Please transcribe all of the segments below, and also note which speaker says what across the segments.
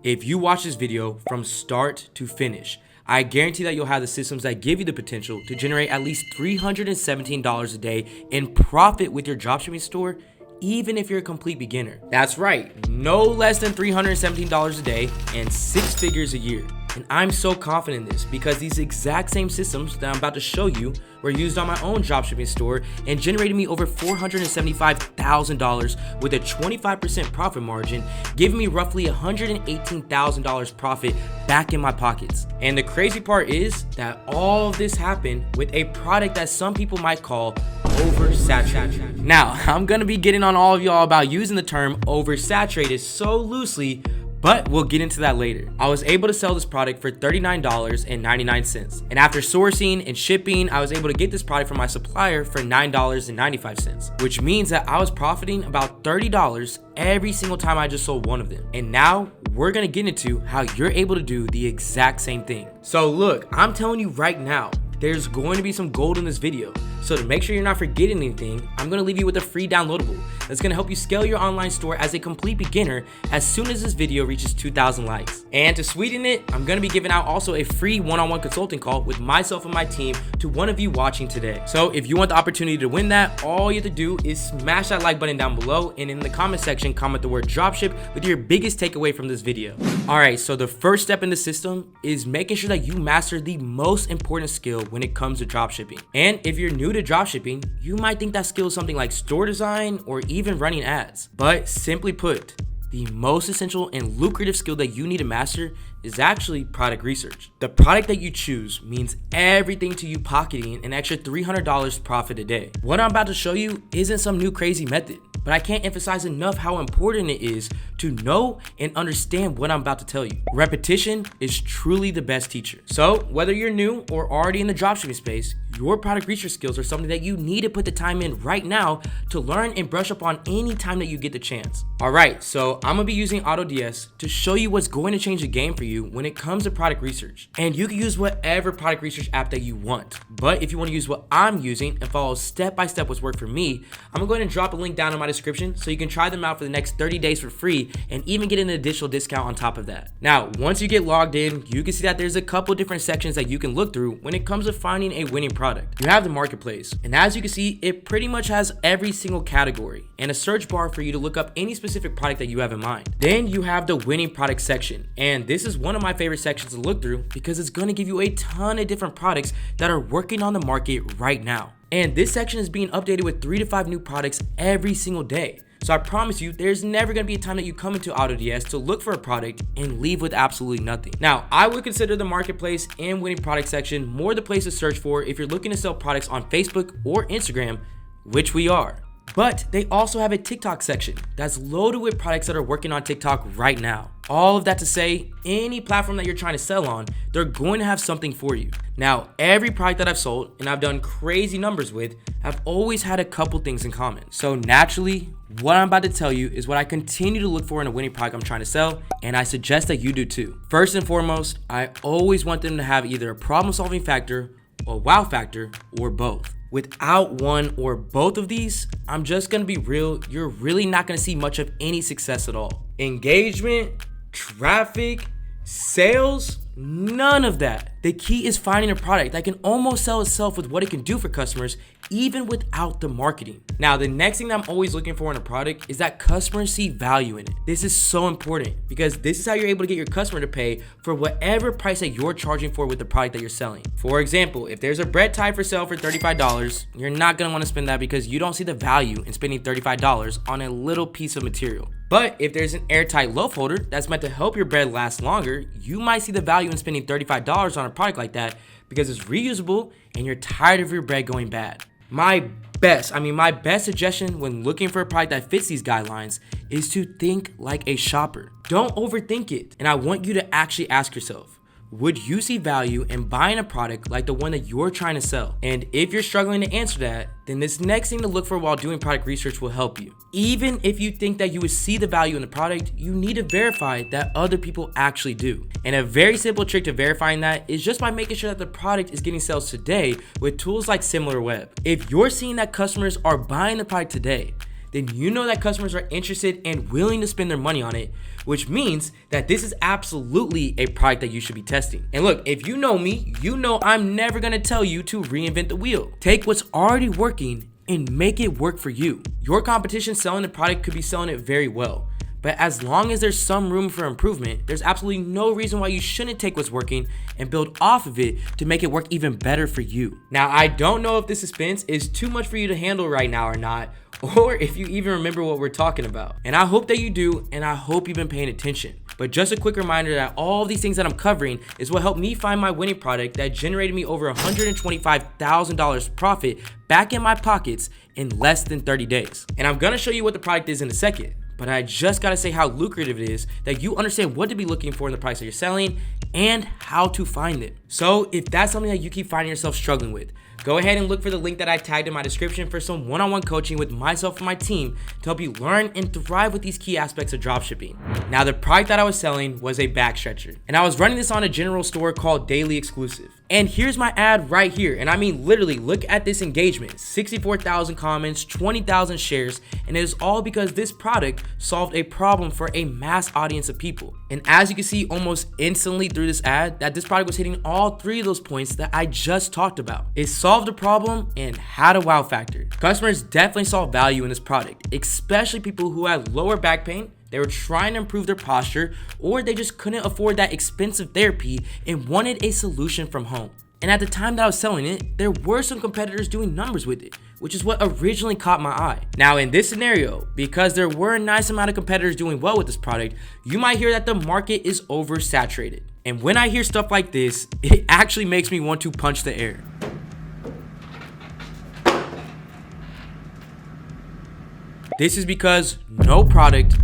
Speaker 1: If you watch this video from start to finish, I guarantee that you'll have the systems that give you the potential to generate at least $317 a day in profit with your dropshipping store, even if you're a complete beginner. That's right, no less than $317 a day and 6 figures a year. And I'm so confident in this because these exact same systems that I'm about to show you were used on my own dropshipping store and generated me over $475,000 with a 25% profit margin, giving me roughly $118,000 profit back in my pockets. And the crazy part is that all of this happened with a product that some people might call oversaturated. Now, I'm gonna be getting on all of y'all about using the term oversaturated so loosely, but we'll get into that later. I was able to sell this product for $39.99. And after sourcing and shipping, I was able to get this product from my supplier for $9.95, which means that I was profiting about $30 every single time I just sold one of them. And now we're gonna get into how you're able to do the exact same thing. So look, I'm telling you right now, there's going to be some gold in this video. So to make sure you're not forgetting anything, I'm going to leave you with a free downloadable that's going to help you scale your online store as a complete beginner as soon as this video reaches 2,000 likes. And to sweeten it, I'm going to be giving out also a free one-on-one consulting call with myself and my team to one of you watching today. So if you want the opportunity to win that, all you have to do is smash that like button down below, and in the comment section, comment the word dropship with your biggest takeaway from this video. All right, so the first step in the system is making sure that you master the most important skill when it comes to dropshipping. And if you're new to dropshipping, you might think that skill is something like store design or even running ads. But simply put, the most essential and lucrative skill that you need to master is actually product research. The product that you choose means everything to you pocketing an extra $300 profit a day. What I'm about to show you isn't some new crazy method, but I can't emphasize enough how important it is to know and understand what I'm about to tell you. Repetition is truly the best teacher. So whether you're new or already in the dropshipping space, your product research skills are something that you need to put the time in right now to learn and brush up on any time that you get the chance. All right, so I'm gonna be using AutoDS to show you what's going to change the game for you when it comes to product research. And you can use whatever product research app that you want. But if you want to use what I'm using and follow step-by-step what's worked for me, I'm gonna go ahead and drop a link down in my description so you can try them out for the next 30 days for free and even get an additional discount on top of that. Now, once you get logged in, you can see that there's a couple different sections that you can look through when it comes to finding a winning product. You have the marketplace, and as you can see, it pretty much has every single category and a search bar for you to look up any specific product that you have in mind. Then you have the winning product section, and this is one of my favorite sections to look through because it's going to give you a ton of different products that are working on the market right now. And this section is being updated with 3 to 5 new products every single day. So I promise you, there's never going to be a time that you come into AutoDS to look for a product and leave with absolutely nothing. Now, I would consider the marketplace and winning product section more the place to search for if you're looking to sell products on Facebook or Instagram, which we are. But they also have a TikTok section that's loaded with products that are working on TikTok right now. All of that to say, any platform that you're trying to sell on, they're going to have something for you. Now, every product that I've sold and I've done crazy numbers with have always had a couple things in common. So naturally, what I'm about to tell you is what I continue to look for in a winning product I'm trying to sell, and I suggest that you do too. First and foremost, I always want them to have either a problem-solving factor, a wow factor, or both. Without one or both of these, I'm just gonna be real, you're really not gonna see much of any success at all. Engagement, traffic, sales, none of that. The key is finding a product that can almost sell itself with what it can do for customers, even without the marketing. Now, the next thing that I'm always looking for in a product is that customers see value in it. This is so important because this is how you're able to get your customer to pay for whatever price that you're charging for with the product that you're selling. For example, if there's a bread tie for sale for $35, you're not gonna wanna spend that because you don't see the value in spending $35 on a little piece of material. But if there's an airtight loaf holder that's meant to help your bread last longer, you might see the value in spending $35 on a product like that because it's reusable and you're tired of your bread going bad. My best suggestion when looking for a product that fits these guidelines is to think like a shopper. Don't overthink it. And I want you to actually ask yourself, would you see value in buying a product like the one that you're trying to sell? And if you're struggling to answer that, then this next thing to look for while doing product research will help you. Even if you think that you would see the value in the product, you need to verify that other people actually do. And a very simple trick to verifying that is just by making sure that the product is getting sales today with tools like SimilarWeb. If you're seeing that customers are buying the product today, then you know that customers are interested and willing to spend their money on it, which means that this is absolutely a product that you should be testing. And look, if you know me, you know I'm never gonna tell you to reinvent the wheel. Take what's already working and make it work for you. Your competition selling the product could be selling it very well, but as long as there's some room for improvement, there's absolutely no reason why you shouldn't take what's working and build off of it to make it work even better for you. Now, I don't know if this suspense is too much for you to handle right now or not, or if you even remember what we're talking about. And I hope that you do, and I hope you've been paying attention. But just a quick reminder that all these things that I'm covering is what helped me find my winning product that generated me over $125,000 profit back in my pockets in less than 30 days. And I'm gonna show you what the product is in a second, but I just gotta say how lucrative it is that you understand what to be looking for in the products that you're selling and how to find them. So if that's something that you keep finding yourself struggling with, go ahead and look for the link that I tagged in my description for some one-on-one coaching with myself and my team to help you learn and thrive with these key aspects of dropshipping. Now, the product that I was selling was a back stretcher, and I was running this on a general store called Daily Exclusive. And here's my ad right here, and I mean literally, look at this engagement: 64,000 comments, 20,000 shares, and it is all because this product solved a problem for a mass audience of people. And as you can see almost instantly through this ad, that this product was hitting all three of those points that I just talked about. It solved a problem and had a wow factor. Customers definitely saw value in this product, especially people who had lower back pain, they were trying to improve their posture, or they just couldn't afford that expensive therapy and wanted a solution from home. And at the time that I was selling it, there were some competitors doing numbers with it, which is what originally caught my eye. Now in this scenario, because there were a nice amount of competitors doing well with this product, you might hear that the market is oversaturated. And when I hear stuff like this, it actually makes me want to punch the air. This is because no product,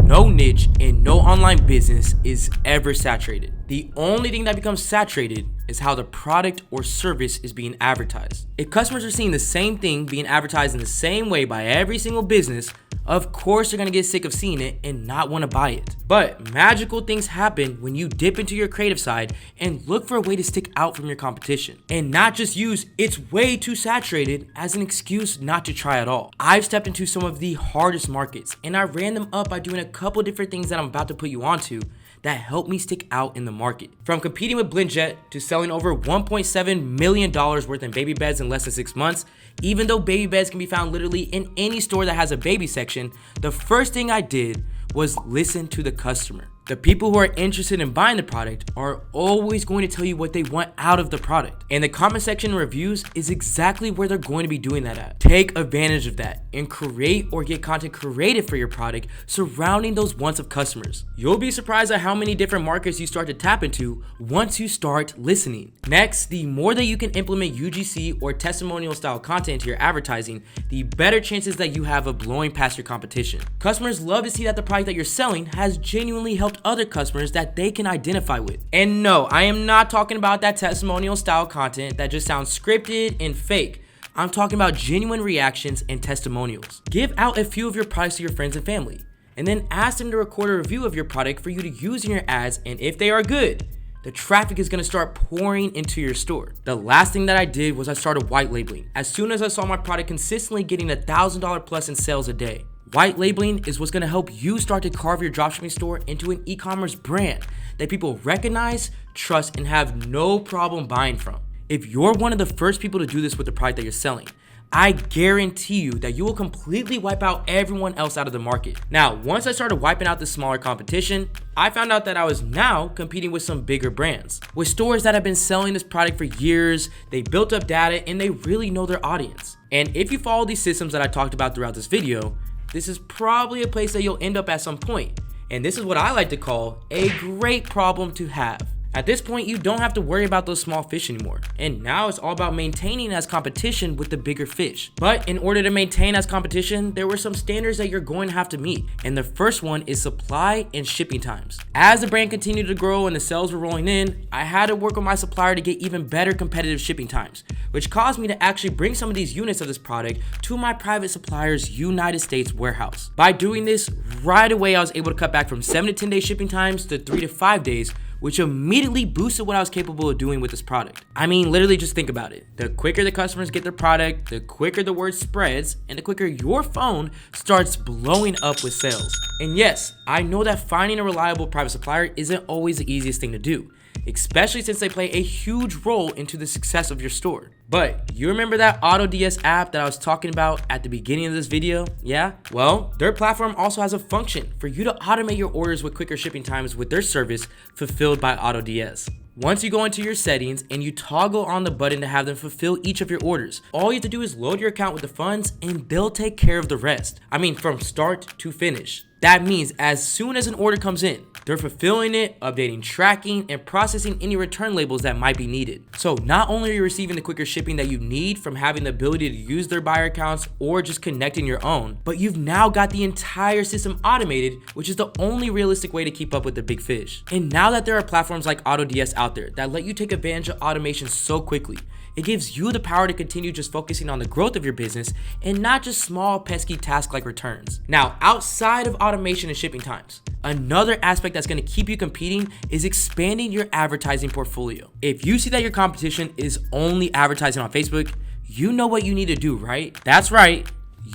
Speaker 1: no niche, and no online business is ever saturated. The only thing that becomes saturated is how the product or service is being advertised. If customers are seeing the same thing being advertised in the same way by every single business, of course they're gonna get sick of seeing it and not wanna buy it. But magical things happen when you dip into your creative side and look for a way to stick out from your competition, and not just use "it's way too saturated" as an excuse not to try at all. I've stepped into some of the hardest markets, and I ran them up by doing a couple different things that I'm about to put you onto that helped me stick out in the market. From competing with BlendJet to selling over $1.7 million worth in baby beds in less than 6 months, even though baby beds can be found literally in any store that has a baby section, the first thing I did was listen to the customer. The people who are interested in buying the product are always going to tell you what they want out of the product. And the comment section reviews is exactly where they're going to be doing that at. Take advantage of that and create or get content created for your product surrounding those wants of customers. You'll be surprised at how many different markets you start to tap into once you start listening. Next, the more that you can implement UGC or testimonial style content into your advertising, the better chances that you have of blowing past your competition. Customers love to see that the product that you're selling has genuinely helped other customers that they can identify with. And no, I am not talking about that testimonial style content that just sounds scripted and fake. I'm talking about genuine reactions and testimonials. Give out a few of your products to your friends and family, and then ask them to record a review of your product for you to use in your ads, and if they are good, the traffic is gonna start pouring into your store. The last thing that I did was I started white labeling as soon as I saw my product consistently getting $1,000 plus in sales a day. White labeling is what's gonna help you start to carve your dropshipping store into an e-commerce brand that people recognize, trust, and have no problem buying from. If you're one of the first people to do this with the product that you're selling, I guarantee you that you will completely wipe out everyone else out of the market. Now, once I started wiping out the smaller competition, I found out that I was now competing with some bigger brands, with stores that have been selling this product for years. They built up data and they really know their audience. And if you follow these systems that I talked about throughout this video, this is probably a place that you'll end up at some point. And this is what I like to call a great problem to have. At this point, you don't have to worry about those small fish anymore. And now it's all about maintaining as competition with the bigger fish. But in order to maintain as competition, there were some standards that you're going to have to meet. And the first one is supply and shipping times. As the brand continued to grow and the sales were rolling in, I had to work with my supplier to get even better competitive shipping times, which caused me to actually bring some of these units of this product to my private supplier's United States warehouse. By doing this, right away I was able to cut back from 7 to 10 day shipping times to 3 to 5 days, which immediately boosted what I was capable of doing with this product. I mean, literally just think about it. The quicker the customers get their product, the quicker the word spreads, and the quicker your phone starts blowing up with sales. And yes, I know that finding a reliable private supplier isn't always the easiest thing to do, especially since they play a huge role into the success of your store. But you remember that AutoDS app that I was talking about at the beginning of this video? Yeah? Well, their platform also has a function for you to automate your orders with quicker shipping times with their service fulfilled by AutoDS. Once you go into your settings and you toggle on the button to have them fulfill each of your orders, all you have to do is load your account with the funds and they'll take care of the rest. I mean, from start to finish. That means as soon as an order comes in, they're fulfilling it, updating tracking, and processing any return labels that might be needed. So not only are you receiving the quicker shipping that you need from having the ability to use their buyer accounts or just connecting your own, but you've now got the entire system automated, which is the only realistic way to keep up with the big fish. And now that there are platforms like AutoDS out there that let you take advantage of automation so quickly, it gives you the power to continue just focusing on the growth of your business and not just small pesky tasks like returns. Now, outside of automation and shipping times, another aspect that's going to keep you competing is expanding your advertising portfolio. If you see that your competition is only advertising on Facebook, you know what you need to do, right? That's right.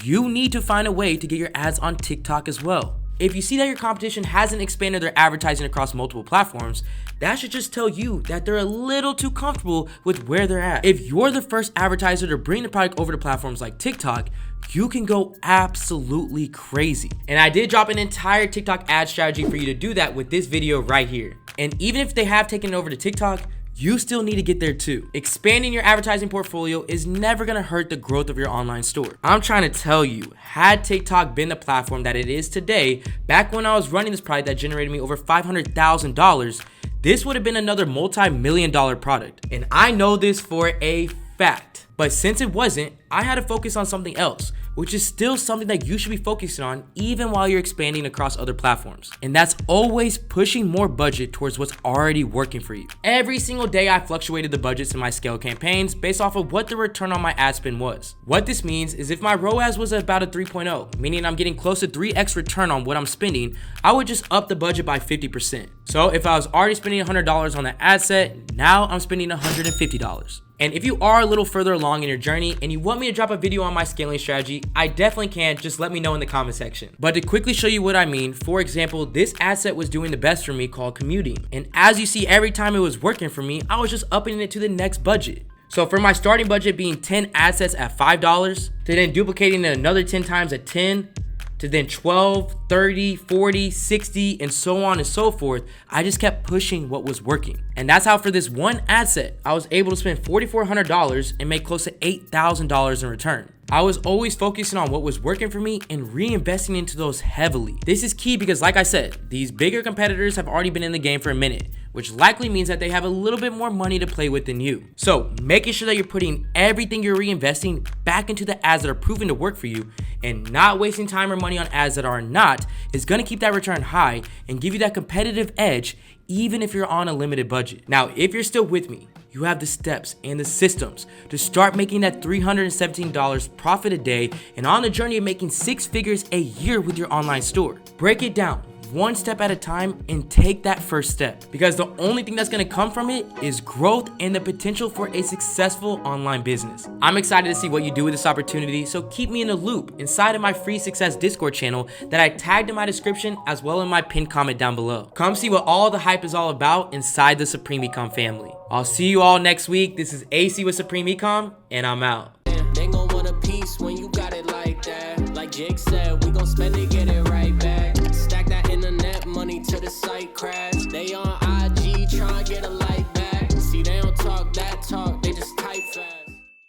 Speaker 1: You need to find a way to get your ads on TikTok as well. If you see that your competition hasn't expanded their advertising across multiple platforms, that should just tell you that they're a little too comfortable with where they're at. If you're the first advertiser to bring the product over to platforms like TikTok, you can go absolutely crazy. And I did drop an entire TikTok ad strategy for you to do that with this video right here. And even if they have taken it over to TikTok, you still need to get there too. Expanding your advertising portfolio is never gonna hurt the growth of your online store. I'm trying to tell you, had TikTok been the platform that it is today, back when I was running this product that generated me over $500,000, this would have been another multi-million-dollar product. And I know this for a fact. But since it wasn't, I had to focus on something else, which is still something that you should be focusing on even while you're expanding across other platforms. And that's always pushing more budget towards what's already working for you. Every single day I fluctuated the budgets in my scale campaigns based off of what the return on my ad spend was. What this means is if my ROAS was about a 3.0, meaning I'm getting close to 3x return on what I'm spending, I would just up the budget by 50%. So if I was already spending $100 on the ad set, now I'm spending $150. And if you are a little further along in your journey and you want me to drop a video on my scaling strategy, I definitely can. Just let me know in the comment section. But to quickly show you what I mean, for example, this ad set was doing the best for me called commuting. And as you see, every time it was working for me, I was just upping it to the next budget. So for my starting budget being 10 ad sets at $5, to then duplicating it another 10 times at 10, to then 12, 30, 40, 60, and so on and so forth, I just kept pushing what was working. And that's how for this one ad set, I was able to spend $4,400 and make close to $8,000 in return. I was always focusing on what was working for me and reinvesting into those heavily. This is key because like I said, these bigger competitors have already been in the game for a minute, which likely means that they have a little bit more money to play with than you. So making sure that you're putting everything you're reinvesting back into the ads that are proven to work for you and not wasting time or money on ads that are not is gonna keep that return high and give you that competitive edge even if you're on a limited budget. Now, if you're still with me, you have the steps and the systems to start making that $317 profit a day and on the journey of making 6 figures a year with your online store. Break it down one step at a time and take that first step, because the only thing that's going to come from it is growth and the potential for a successful online business. I'm excited to see what you do with this opportunity, so keep me in the loop inside of my free success Discord channel that I tagged in my description as well in my pinned comment down below. Come see what all the hype is all about inside the Supreme Ecom family. I'll see you all next week. This is AC with Supreme Ecom, and I'm out.
Speaker 2: They gon' want a piece when you got it like that. Like Jake said, we gon' spend it, get it right back. Stack that internet money till the site crash.